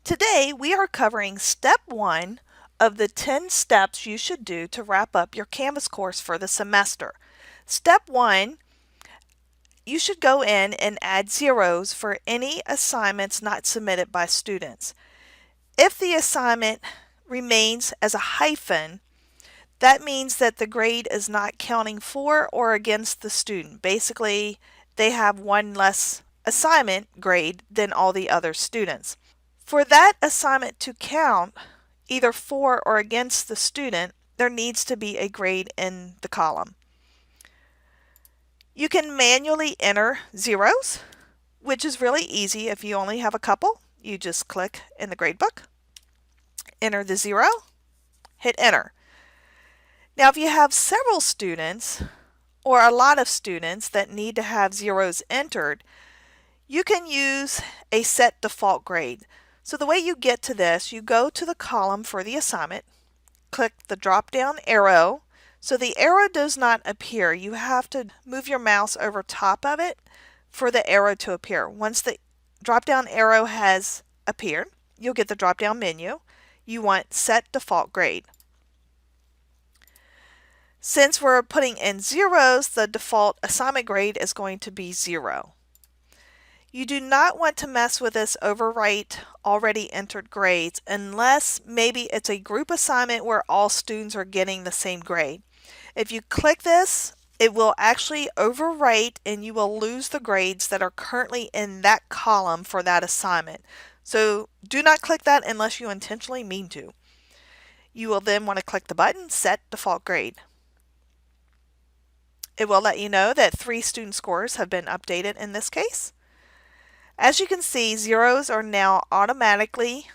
Today we are covering step 1 of the 10 steps you should do to wrap up your Canvas course for the semester. Step 1, you should go in and add zeros for any assignments not submitted by students. If the assignment remains as a hyphen, that means that the grade is not counting for or against the student. Basically, they have one less assignment grade than all the other students. For that assignment to count, either for or against the student, there needs to be a grade in the column. You can manually enter zeros, which is really easy if you only have a couple. You just click in the gradebook, enter the 0, hit enter. Now if you have several students or a lot of students that need to have zeros entered, you can use a set default grade. So the way you get to this, you go to the column for the assignment, click the drop down arrow. So the arrow does not appear. You have to move your mouse over top of it for the arrow to appear. Once the drop down arrow has appeared, you'll get the drop down menu. You want set default grade. Since we're putting in zeros, the default assignment grade is going to be 0. You do not want to mess with this overwrite already entered grades unless maybe it's a group assignment where all students are getting the same grade. If you click this, it will actually overwrite and you will lose the grades that are currently in that column for that assignment. So do not click that unless you intentionally mean to. You will then want to click the button Set Default Grade. It will let you know that 3 student scores have been updated in this case. As you can see, zeros are now automatically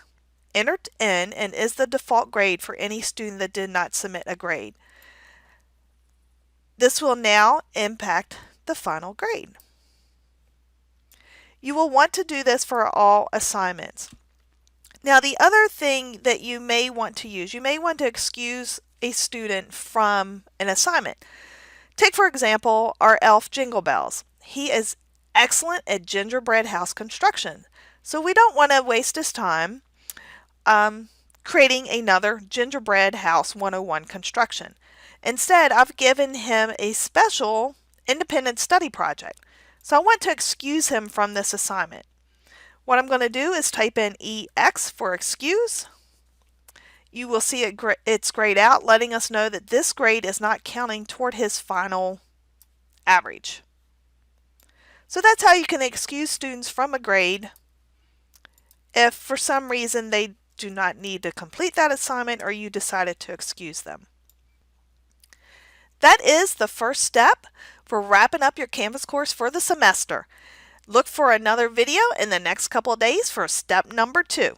entered in and is the default grade for any student that did not submit a grade. This will now impact the final grade. You will want to do this for all assignments. Now the other thing that you may want to use, you may want to excuse a student from an assignment. Take for example our elf Jingle Bells. He is excellent at gingerbread house construction. So we don't want to waste his time creating another gingerbread house 101 construction. Instead, I've given him a special independent study project. So I want to excuse him from this assignment. What I'm going to do is type in EX for excuse. You will see it's grayed out, letting us know that this grade is not counting toward his final average. So that's how you can excuse students from a grade if for some reason they do not need to complete that assignment or you decided to excuse them. That is the first step for wrapping up your Canvas course for the semester. Look for another video in the next couple of days for step number 2.